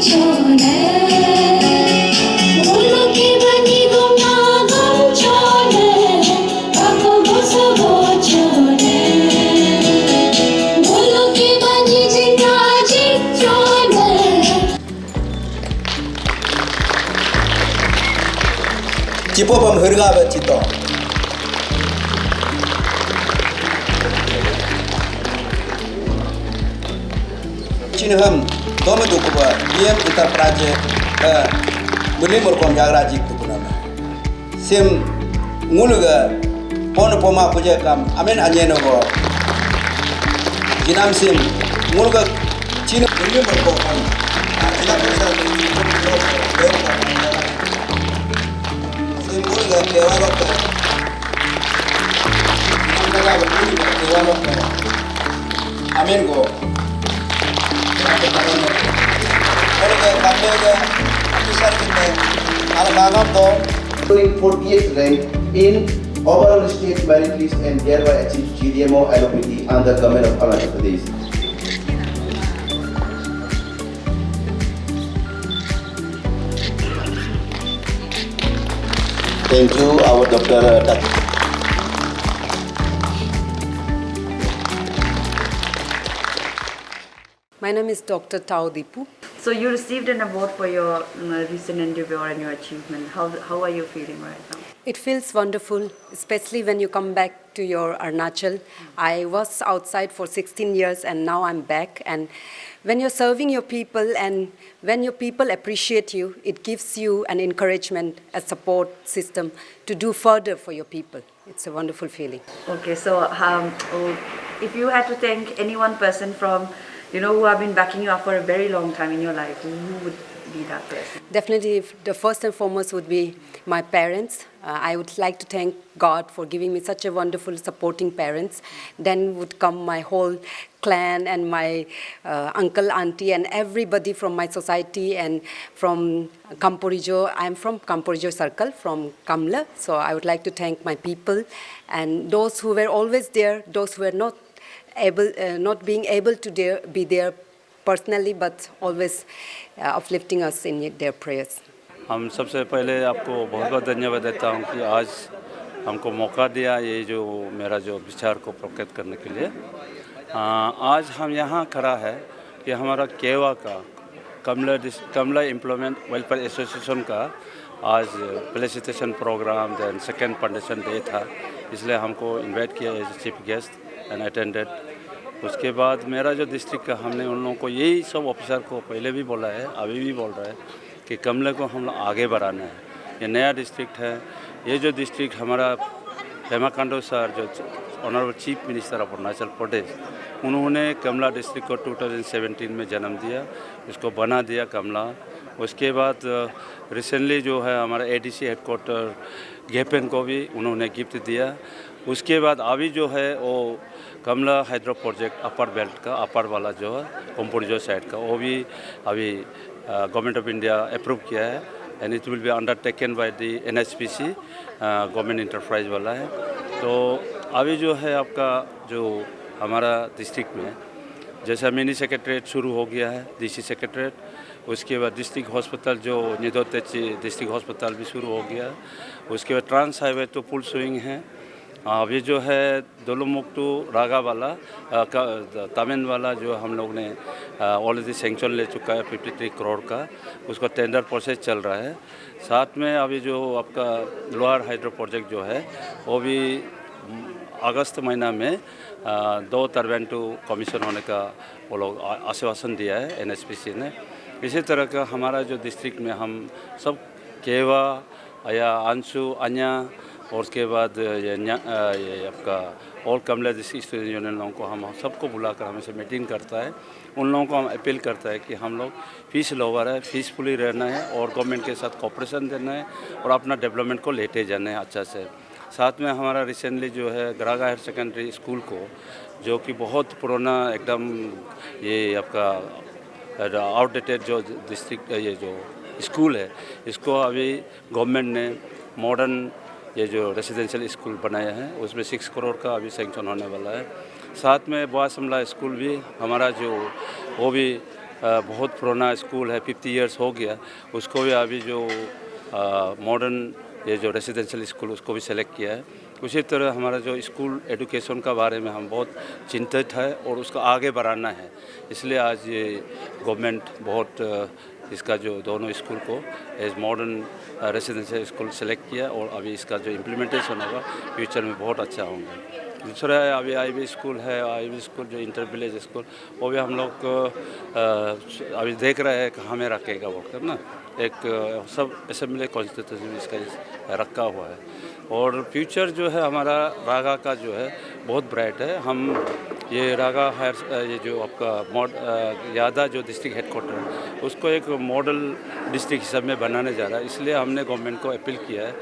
Cipo pam hirga ba cito. Cinham doma du kuba yem ita project muli morkom yagra jik tu kunama. Sim nguluga pono poma kuje kam amen anyeno go. Jinam sim nguluga cinu muli morkom kam. Ila kusa nguluga kewa bakka. Nguluga kewa bakka. Amen go. Showing 48th rank in overall state merit list and thereby achieved GDMO LOPT under Government of Arunachal Pradesh. Thank you, our Dr. My name is Dr. Tao Dipu. So you received an award for your recent endeavor and your achievement. How are you feeling right now? It feels wonderful, especially when you come back to your Arunachal. I was outside for 16 years and now I'm back. And when you're serving your people and when your people appreciate you, it gives you an encouragement, a support system to do further for your people. It's a wonderful feeling. Okay, so if you had to thank any one person from who have been backing you up for a very long time in your life, who would be that person? Definitely, the first and foremost would be my parents. I would like to thank God for giving me such a wonderful, supporting parents. Then would come my whole clan and my uncle, auntie, and everybody from my society and from Kamporijo. I'm from Kamporijo Circle, from Kamla. So I would like to thank my people and those who were always there, those who were not being able to be there personally, but always uplifting us in their prayers. हम सबसे पहले आपको बहुत बहुत धन्यवाद देता हूँ कि आज हमको मौका दिया ये जो मेरा जो विचार को प्रकट करने के लिए। आज हम यहाँ खड़ा है कि हमारा केवा का कमला एम्प्लॉयमेंट वेलफेयर एसोसिएशन का आज felicitation programme then second foundation day था, इसलिए हमको इनवाइट किया as chief guest and attended. उसके बाद मेरा जो डिस्ट्रिक्ट का हमने उन लोगों को यही सब ऑफिसर को पहले भी बोला है, अभी भी बोल रहा है कि कमले को हम लोग आगे बढ़ाना है। ये नया डिस्ट्रिक्ट है, ये जो डिस्ट्रिक्ट हमारा पेमा खांडू सर जो honourable chief minister of Arunachal Pradesh, उन्होंने कमला डिस्ट्रिक्ट को 2017 में जन्म दिया, इसको बना दिया कमला। उसके बाद रिसेंटली जो है हमारा एडीसी हेडक्वार्टर गेपेन को भी उन्होंने गिफ्ट दिया। उसके बाद अभी जो है वो कमला हाइड्रो प्रोजेक्ट अपर बेल्ट का अपर वाला जो है कंपोरिजो साइड का, वो भी अभी गवर्नमेंट ऑफ इंडिया अप्रूव किया है and it will be undertaken by the NHPC government enterprise वाला है। तो अभी जो है आपका जो हमारा डिस्ट्रिक्ट में जैसा मिनी सेक्रेटरीट शुरू हो गया है, डीसी सेक्रेटरीट, उसके बाद डिस्ट्रिक्ट हॉस्पिटल जो निदोतेची डिस्ट्रिक्ट हॉस्पिटल भी शुरू हो गया। उसके बाद ट्रांस हाईवे तो फुल स्विंग है। अभी जो है दोलुमुक्तु रागा वाला तमिन वाला जो हम लोग ने ऑलरेडी सैंक्शन ले चुका है 53 करोड़ का, उसका टेंडर प्रोसेस चल रहा है। साथ में अभी जो आपका लोअर हाइड्रो प्रोजेक्ट जो है वो भी अगस्त महीना में 2 टर्बाइन टू कमीशन होने का वो लोग आश्वासन दिया है एनएचपीसी ने। इसी तरह का हमारा जो डिस्ट्रिक्ट में हम सब केवा या अंशु अन्या और उसके बाद ये आपका ऑल कमला डिस्ट्रिक्ट स्टूडेंट यूनियन लोगों को हम सबको बुलाकर हमें से मीटिंग करता है। उन लोगों को हम अपील करता है कि हम लोग फीस लोअर है, पीसफुली रहना है और गवर्नमेंट के साथ कोऑपरेशन देना है और अपना डेवलपमेंट को लेते जाना है अच्छा से। साथ में हमारा रिसेंटली जो है ग्रागा हायर सेकेंडरी स्कूल को, जो कि बहुत पुराना एकदम ये आपका आउटडेटेड जो डिस्ट्रिक्ट ये जो स्कूल है, इसको अभी गवर्नमेंट ने मॉडर्न ये जो रेसिडेंशियल स्कूल बनाया है उसमें 6 करोड़ का अभी सैंक्शन होने वाला है। साथ में बोआसमला स्कूल भी हमारा जो वो भी बहुत पुराना स्कूल है, 50 इयर्स हो गया, उसको भी अभी जो मॉडर्न ये जो रेसिडेंशियल स्कूल उसको भी सेलेक्ट किया है। उसी तरह हमारा जो स्कूल एजुकेशन का बारे में हम बहुत चिंतित है और उसको आगे बढ़ाना है, इसलिए आज ये गवर्नमेंट बहुत इसका जो दोनों स्कूल को as modern residential school select किया और अभी इसका जो इम्प्लीमेंटेशन होगा फ्यूचर में बहुत अच्छा होगा। दूसरा है अभी IB स्कूल है, IB स्कूल जो इंटर विलेज स्कूल, वो भी हम लोग अभी देख रहे हैं कहाँ में रखेगा वो करना, एक सब असेंबली कॉन्स्टिट्यूशन में इसका रखा हुआ है। और फ्यूचर जो है हमारा रागा का जो है बहुत ब्राइट है। हम ये रागा हायर ये जो आपका यादा जो डिस्ट्रिक्ट हेडक्वार्टर है उसको एक मॉडल डिस्ट्रिक्ट हिसाब में बनाने जा रहा है, इसलिए हमने गवर्नमेंट को अपील किया है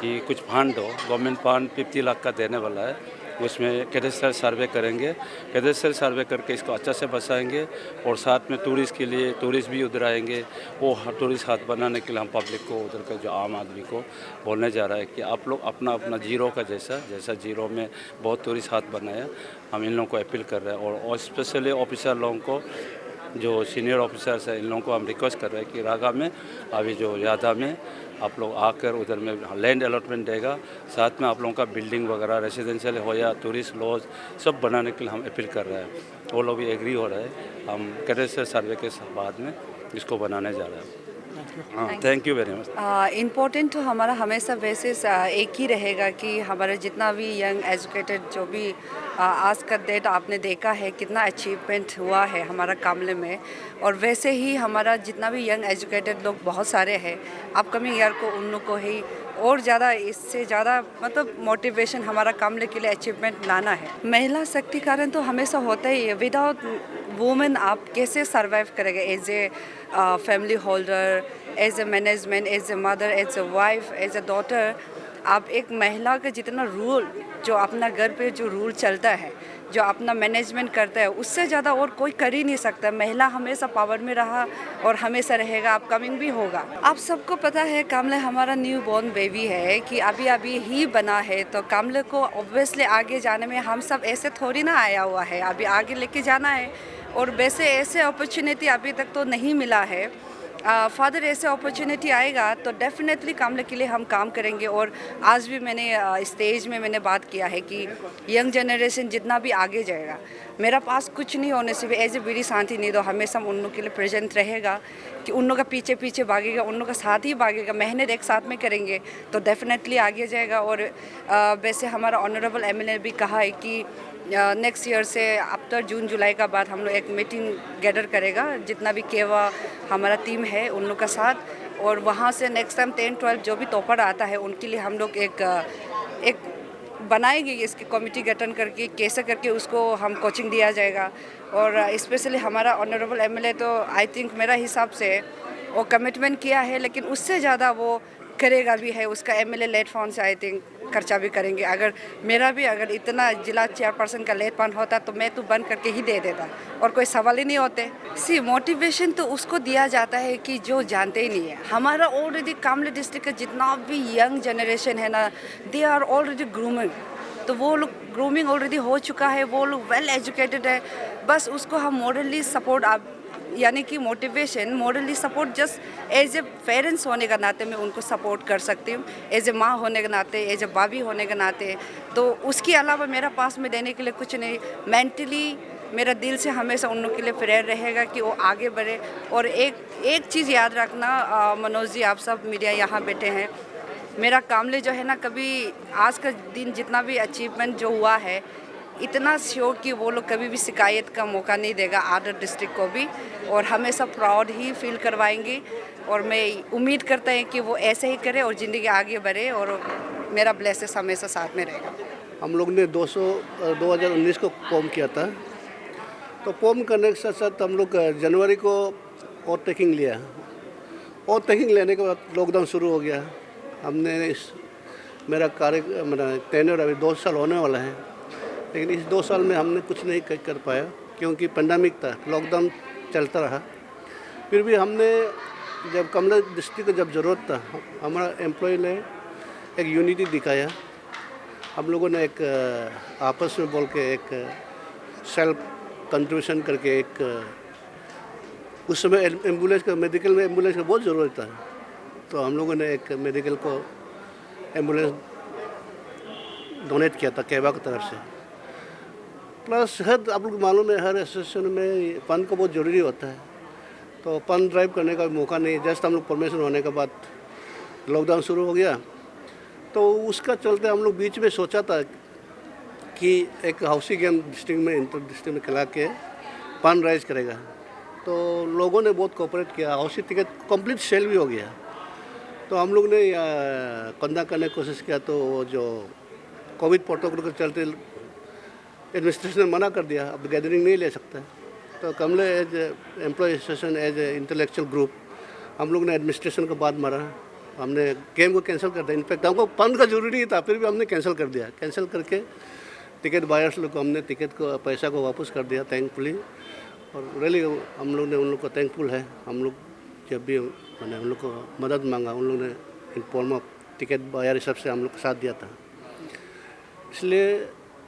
कि कुछ फंड दो। गवर्नमेंट फंड 50 लाख का देने वाला है, उसमें कैडेस्ट्रियल सर्वे करेंगे, कैडेस्ट्रियल सर्वे करके इसको अच्छा से बसाएंगे और साथ में टूरिस्ट के लिए टूरिस्ट भी उधर आएंगे। वो टूरिस्ट हाथ बनाने के लिए हम पब्लिक को उधर का जो आम आदमी को बोलने जा रहा है कि आप लोग अपना अपना जीरो का जैसा जीरो में बहुत टूरिस्ट हाथ बनाया, हम इन लोगों को अपील कर रहे हैं। और स्पेशली ऑफिसर लोगों को, जो सीनियर ऑफिसर्स हैं, इन लोगों को हम रिक्वेस्ट कर रहे हैं कि रागा में अभी जो यादा में आप लोग आकर उधर में लैंड अलॉटमेंट देगा, साथ में आप लोगों का बिल्डिंग वगैरह रेसिडेंशियल हो या टूरिस्ट लॉज सब बनाने के लिए हम अपील कर रहे हैं। वो लोग भी एग्री हो रहे हैं, हम कैडेस्ट्रियल सर्वे के बाद में इसको बनाने जा रहे हैं। हाँ, thank you very much. Important तो हमारा हमेशा वैसे एक ही रहेगा कि हमारा जितना भी यंग एजुकेटेड जो भी आज का डेट आपने देखा है कितना अचीवमेंट हुआ है हमारा कामले में, और वैसे ही हमारा जितना भी यंग एजुकेटेड लोग बहुत सारे हैं, अपकमिंग ईयर को उन लोग को ही और ज़्यादा इससे ज़्यादा मतलब मोटिवेशन हमारा कामले के लिए अचीवमेंट लाना है। महिला शक्तिकरण तो हमेशा होता ही है। विदाउट वुमेन आप कैसे सर्वाइव करेंगे as a family holder, as a management, as a mother, as a wife, as a daughter. आप एक महिला का जितना रूल जो अपना घर पे जो रूल चलता है, जो अपना मैनेजमेंट करता है, उससे ज़्यादा और कोई कर ही नहीं सकता। महिला हमेशा पावर में रहा और हमेशा रहेगा, अपकमिंग भी होगा। आप सबको पता है कामले हमारा न्यू बॉर्न बेबी है कि अभी अभी ही बना है, तो कामले को ऑब्वियसली आगे जाने में हम सब ऐसे थोड़ी ना आया हुआ है, अभी आगे लेके जाना है। और वैसे ऐसे अपॉर्चुनिटी अभी तक तो नहीं मिला है। फादर ऐसे अपॉर्चुनिटी आएगा तो डेफिनेटली कामले के लिए हम काम करेंगे। और आज भी मैंने स्टेज में मैंने बात किया है कि यंग जनरेशन जितना भी आगे जाएगा, मेरा पास कुछ नहीं होने से भी एज ए बीडी शांति नहीं दो हमेशा उन लोग के लिए प्रेजेंट रहेगा, कि उन लोग का पीछे पीछे भागेगा, उन लोग का साथ ही भागेगा, मेहनत एक साथ में करेंगे तो डेफिनेटली आगे जाएगा। और वैसे हमारा ऑनरेबल MLA भी कहा है कि नेक्स्ट ईयर से आफ्टर जून जुलाई का बाद हम लोग एक मीटिंग गैदर करेगा, जितना भी केवा हमारा टीम है उन लोग का साथ, और वहाँ से नेक्स्ट टाइम 10-12 जो भी टॉपर आता है उनके लिए हम लोग एक बनाएंगे इसकी कमेटी गठन करके, कैसे करके उसको हम कोचिंग दिया जाएगा। और स्पेशली हमारा ऑनरेबल MLA तो आई थिंक मेरा हिसाब से वो कमिटमेंट किया है, लेकिन उससे ज़्यादा वो करेगा भी है। उसका MLA लेट फंड से आई थिंक खर्चा भी करेंगे। अगर मेरा भी अगर इतना जिला चेयरपर्सन का लेट फंड होता तो मैं तो बंद करके ही दे देता, और कोई सवाल ही नहीं होते। सी मोटिवेशन तो उसको दिया जाता है कि जो जानते ही नहीं है। हमारा ऑलरेडी कामले डिस्ट्रिक्ट का जितना भी यंग जनरेशन है ना, दे आर ऑलरेडी ग्रूमिंग, तो वो लोग ग्रूमिंग ऑलरेडी हो चुका है, वो लोग वेल एजुकेटेड है। बस उसको हम मॉरली सपोर्ट, आप यानी कि motivation morally support just as a parents होने का नाते मैं उनको सपोर्ट कर सकती हूँ, एज ए माँ होने के नाते, एज ए भाभी होने के नाते। तो उसके अलावा मेरा पास में देने के लिए कुछ नहीं। मेंटली मेरा दिल से हमेशा उन लोग के लिए प्रेयर रहेगा कि वो आगे बढ़े। और एक चीज़ याद रखना मनोज जी, आप सब मीडिया यहाँ बैठे हैं, मेरा कामले जो है ना, कभी आज का दिन जितना भी अचीवमेंट जो हुआ है, इतना श्योर कि वो लोग कभी भी शिकायत का मौका नहीं देगा अदर डिस्ट्रिक्ट को भी, और हमेशा प्राउड ही फील करवाएंगे। और मैं उम्मीद करता हूँ कि वो ऐसे ही करे और ज़िंदगी आगे बढ़े, और मेरा ब्लेसेस हमेशा साथ में रहेगा। हम लोग ने 2019 को फॉर्म किया था, तो फॉर्म करने के साथ साथ हम लोग जनवरी को और टेकिंग लिया, और टेकिंग लेने के बाद लॉकडाउन शुरू हो गया। हमने मेरा टेन्योर अभी 2 साल होने वाला है, लेकिन इस 2 साल में हमने कुछ नहीं कर पाया क्योंकि पेंडेमिक था, लॉकडाउन चलता रहा। फिर भी हमने जब कामले डिस्ट्रिक्ट को जब ज़रूरत था, हमारा एम्प्लॉय ने एक यूनिटी दिखाया। हम लोगों ने एक आपस में बोल के एक सेल्फ कंट्रीब्यूशन करके एक उस समय एम्बुलेंस का, मेडिकल में एम्बुलेंस का बहुत ज़रूरत था, तो हम लोगों ने एक मेडिकल को एम्बुलेंस डोनेट किया था केवा की तरफ से। प्लस हर, आप लोग मालूम है, हर एसोसिएशन में फंड को बहुत ज़रूरी होता है, तो फंड ड्राइव करने का मौका नहीं। जस्ट हम लोग परमिशन होने के बाद लॉकडाउन शुरू हो गया, तो उसका चलते हम लोग बीच में सोचा था कि एक हाउसी गेम डिस्ट्रिक्ट में, इंटर डिस्ट्रिक्ट में खिला के फंड राइज करेगा, तो लोगों ने बहुत कोऑपरेट किया। हाउसी टिकट कंप्लीट सेल भी हो गया, तो हम लोग ने कंधा करने की कोशिश किया, तो वो जो कोविड प्रोटोकॉल के चलते एडमिनिस्ट्रेशन ने मना कर दिया, अब गैदरिंग नहीं ले सकता। तो कमले as employ association, as a intellectual group, हम लोग ने एडमिनिस्ट्रेशन को बात मारा, हमने गेम को कैंसिल कर दिया। इनफैक्ट हमको फंड का जरूरी था, फिर भी हमने कैंसिल कर दिया। कैंसिल करके टिकट बायर्स लोग को हमने टिकट को, पैसा को वापस कर दिया थैंकफुली, और रियली हम लोग ने उन लोग को थैंकफुल है। हम लोग जब भी मैंने उन लोग को मदद मांगा, उन लोग ने in form of ticket buyer सब से हम लोग का साथ दिया था। इसलिए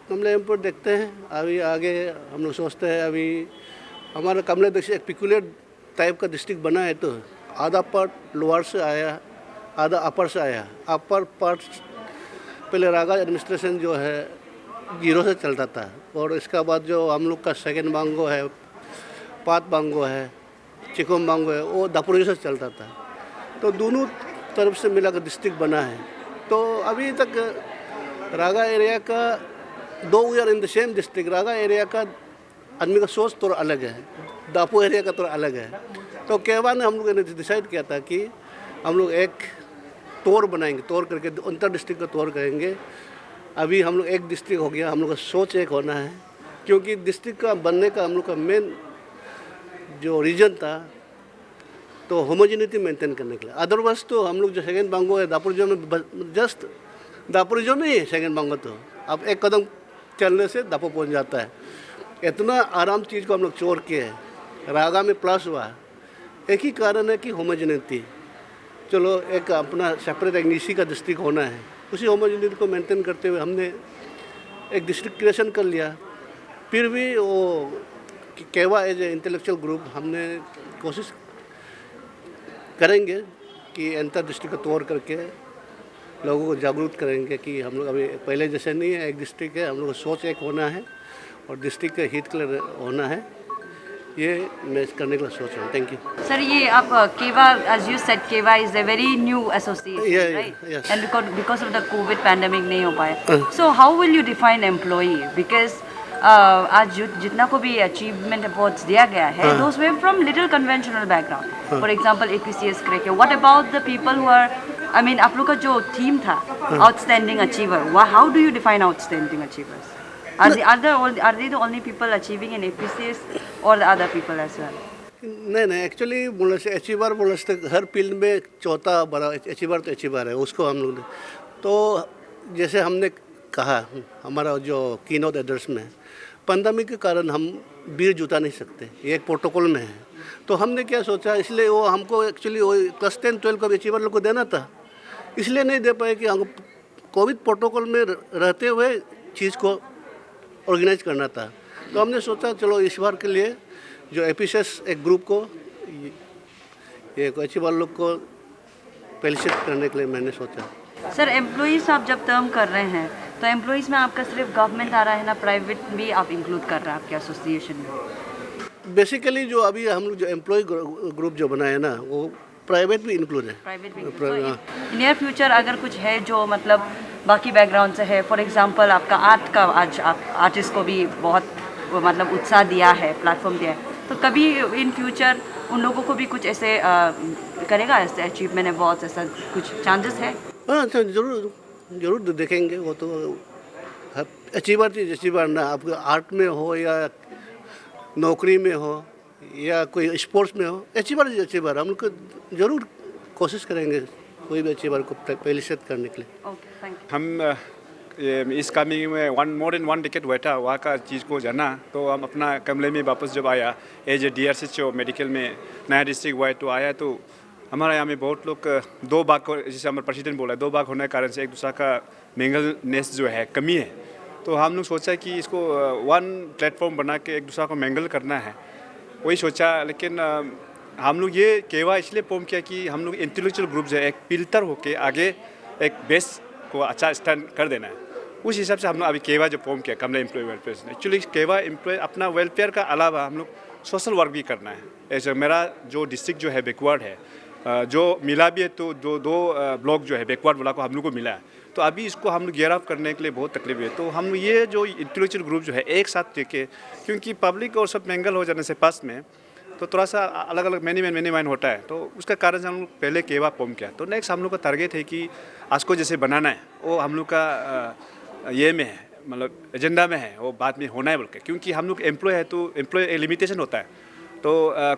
कमले एम पर देखते हैं अभी आगे। हम लोग सोचते हैं अभी हमारा कमले देश एक पिकुलर टाइप का डिस्ट्रिक्ट बना है, तो आधा पार्ट लोअर से आया, आधा अपर से आया। अपर पार्ट पहले रागा एडमिनिस्ट्रेशन जो है 0 से चलता था, और इसका बाद जो हम लोग का सेकेंड बांगो है, पात बांगो है, चिकोम बांगो है, वो दापुरी से चलता था। तो दोनों तरफ से मिलाकर डिस्ट्रिक्ट बना है। तो अभी तक रागा एरिया का 2 we are in the same district. रागा एरिया का आदमी का सोच थोड़ा अलग है, दापू एरिया का थोड़ा अलग है। तो केवा ने हम लोग ने डिसाइड किया था कि हम लोग एक तोड़ बनाएंगे, तोड़ करके अंतर डिस्ट्रिक्ट का तोड़ करेंगे। अभी हम लोग एक डिस्ट्रिक्ट हो गया, हम लोग का सोच एक होना है, क्योंकि डिस्ट्रिक्ट का बनने का हम लोग का मेन जो रीजन था, तो होमोजेनिटी मेंटेन करने के लिए। अदरवाइज तो हम लोग जो सेकेंड बांगो है दापुरजो में, जस्ट दापुरजो में ही है सेकेंड बांगो, तो अब एक कदम चलने से दापो पहुंच जाता है। इतना आराम चीज़ को हम लोग चोर के हैं। रागा में प्लस हुआ, एक ही कारण है कि होमोजेनिटी। चलो एक अपना सेपरेट एक निशी का डिस्ट्रिक्ट होना है, उसी होमोजेनिटी को मेंटेन करते हुए हमने एक डिस्ट्रिक्ट क्रिएशन कर लिया। फिर भी वो केवा एज ए इंटेलेक्चुअल ग्रुप हमने कोशिश करेंगे कि अंतर डिस्ट्रिक्ट को तोड़ करके लोगों को जागरूक करेंगे कि हम लोग अभी पहले जैसे नहीं है, एक डिस्ट्रिक्ट है, हम लोग को सोच एक होना है और डिस्ट्रिक्ट के हित के लिए होना है। ये मैं करने के लिए सोच रहा हूँ। Thank you sir. ये आप केवा, as you said, केवा is a very new association, Yeah, right? yes. And because of the COVID pandemic नहीं हो पाया. So how will you define employee? Because आज जितना को भी achievement awards दिया गया है, those were from little conventional background. For example, APCS cricket. What about the people who are, I mean, आप लोग का जो theme था, outstanding achiever. How do you define outstanding achievers? Are they the only people achieving in APCS or the other people as well? नहीं, actually बोले से achiever बोले से हर फील्ड में चौथा बड़ा अचीवर तो अचीवर है, उसको हम लोग तो जैसे हमने कहा हमारा जो कीनोट एड्रेस में, पैंडेमिक के कारण हम भीड़ जुटा नहीं सकते, ये एक प्रोटोकॉल में है। तो हमने क्या सोचा, इसलिए वो हमको एक्चुअली वो क्लास 10, 12 का अचीवर लोग को देना था, इसलिए नहीं दे पाए कि हमको कोविड प्रोटोकॉल में रहते हुए चीज़ को ऑर्गेनाइज करना था। तो हमने सोचा चलो इस बार के लिए जो एपीसीएस एक ग्रुप को, ये अचीवर लोग को फेलिसिट करने के लिए मैंने सोचा। सर, एम्प्लॉइज़ आप जब टर्म कर रहे हैं तो एम्प्लॉइज़ में आपका सिर्फ गवर्नमेंट आ रहा है ना, प्राइवेट भी आप इंक्लूड कर रहे हैं आपके एसोसिएशन में? बेसिकली जो अभी हम लोग जो एम्प्लॉय ग्रुप जो बनाए ना, वो प्राइवेट भी इंक्लूड है। प्राइवेट भी नियर फ्यूचर अगर कुछ है जो मतलब बाकी बैकग्राउंड से है, फॉर एग्जांपल आपका आर्ट का, आज आप आर्टिस्ट को भी बहुत मतलब उत्साह दिया है, प्लेटफॉर्म दिया है, तो कभी इन फ्यूचर उन लोगों को भी कुछ ऐसे करेगा, ऐसे अचीवमेंट अवार्ड्स, ऐसा कुछ चांसेस है? हाँ, तो जरूर देखेंगे। वो तो अचीवर चीज़ अचीवर ना, आपको आर्ट में हो या नौकरी में हो या कोई स्पोर्ट्स में हो, अचीवर चीज़ अचीवर। हम लोग जरूर कोशिश करेंगे कोई भी अचीवर को फेलिसिट करने के लिए। Okay, thank you. हम इस कमिंग में मोर देन 1 टिकट हुआ था, वहाँ का चीज़ को जाना, तो हम अपना कमरे में वापस जब आया एज ए DRCHO मेडिकल में नया डिस्ट्रिक्ट वाइड तो आया, तो हमारे यहाँ में बहुत लोग 2 भाग को, जैसे हमारे प्रेसिडेंट बोला, 2 भाग होने के कारण से एक दूसरा का मैंगलनेस जो है कमी है। तो हम लोग सोचा कि इसको 1 प्लेटफॉर्म बना के एक दूसरा को मैंगल करना है, वही सोचा। लेकिन हम लोग ये केवा इसलिए फॉर्म किया कि हम लोग इंटेलेक्चुअल ग्रुप जो है एक पिल्टर होके आगे एक बेस को अच्छा स्टैंड कर देना है। उस हिसाब से हम लोग अभी केवा जो फॉर्म किया कमला एम्प्लॉय वेलफेयर। एक्चुअली केवा एम्प्लॉय अपना वेलफेयर का अलावा हम लोग सोशल वर्क भी करना है। ऐसे मेरा जो डिस्ट्रिक्ट जो है बैकवर्ड है, जो मिला भी है, तो जो दो ब्लॉक जो है बैकवर्ड वाला को हम लोग को मिला है, तो अभी इसको हम लोग गियर अप करने के लिए बहुत तकलीफ है। तो हम ये जो इंटेलेक्चुअल ग्रुप जो है एक साथ लेके, क्योंकि पब्लिक और सब मैंगल हो जाने से पास में तो थोड़ा सा अलग अलग मैनी माइन होता है, तो उसका कारण से हम लोग पहले केवा फॉर्म किया। तो नेक्स्ट हम लोग का टारगेट है कि आज को जैसे बनाना है वो हम लोग का ये में है, मतलब एजेंडा में है, वो बाद में होना है बोल के। क्योंकि हम लोग एम्प्लॉय है तो एम्प्लॉय लिमिटेशन होता है, तो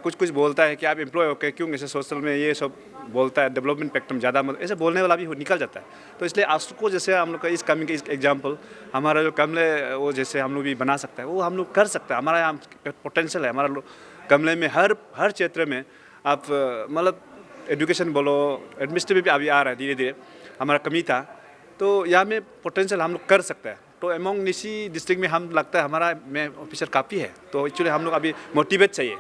कुछ बोलता है कि आप एम्प्लॉय होकर क्यों ऐसे सोशल में ये सब बोलता है, डेवलपमेंट स्पेक्ट्रम ज़्यादा मतलब ऐसे बोलने वाला भी निकल जाता है। तो इसलिए आज को जैसे हम लोग का इस कमिंग इस एग्जाम्पल हमारा जो कमले वो जैसे हम लोग भी बना सकता है, वो हम लोग कर सकते हैं। हमारा यहाँ पोटेंशियल है हमारा कमले में, हर क्षेत्र में आप मतलब एजुकेशन बोलो, एडमिनिस्ट्रेटिव भी अभी आ रहा है धीरे धीरे, हमारा कमी था, तो यहाँ में पोटेंशियल हम लोग कर सकते हैं। तो एमोंग निशी डिस्ट्रिक्ट में हम लगता है हमारा में ऑफिसर काफ़ी है, तो एक्चुअली हम लोग अभी मोटिवेट चाहिए।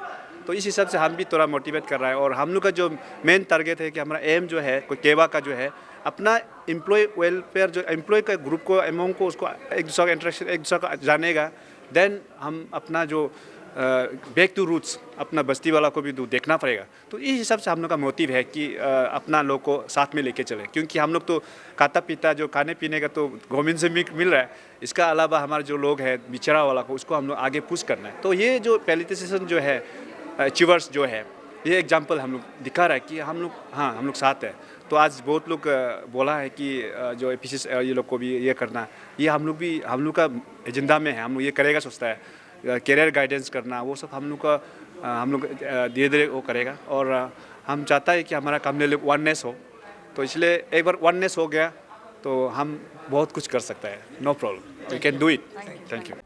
तो इस हिसाब से हम भी थोड़ा मोटिवेट कर रहा है। और हम लोग का जो मेन टारगेट है कि हमारा एम जो है कोई केवा का जो है अपना एम्प्लॉय वेलफेयर जो एम्प्लॉय का ग्रुप को एमोंग को उसको एक दूसरे का इंटरेक्शन एक दूसरे का जानेगा, देन हम अपना जो बैक टू रूट्स अपना बस्ती वाला को भी देखना पड़ेगा। तो इस हिसाब से हम लोग का मोटिव है कि अपना लोग को साथ में लेके चले, क्योंकि हम लोग तो खाता पीता जो खाने पीने का तो गवर्नमेंट से मिल रहा है, इसका अलावा हमारे जो लोग हैं बिछड़ा वाला को उसको हम लोग आगे पुश करना है। तो ये जो पैलिटेशन जो है अचीवर्स जो है, ये एग्जाम्पल हम लोग दिखा रहा है कि हम लोग हम लोग साथ है। तो आज बहुत लोग बोला है कि जो एपीसी ये लोग को भी ये करना, ये हम लोग का एजेंडा में है, हम लोग ये करेगा सोचता है। कैरियर गाइडेंस करना वो सब हम लोग धीरे धीरे वो करेगा। और हम चाहता है कि हमारा कमले लोग वननेस हो, तो इसलिए एक बार वननेस हो गया तो हम बहुत कुछ कर सकते हैं। No problem, we can do it. Thank you.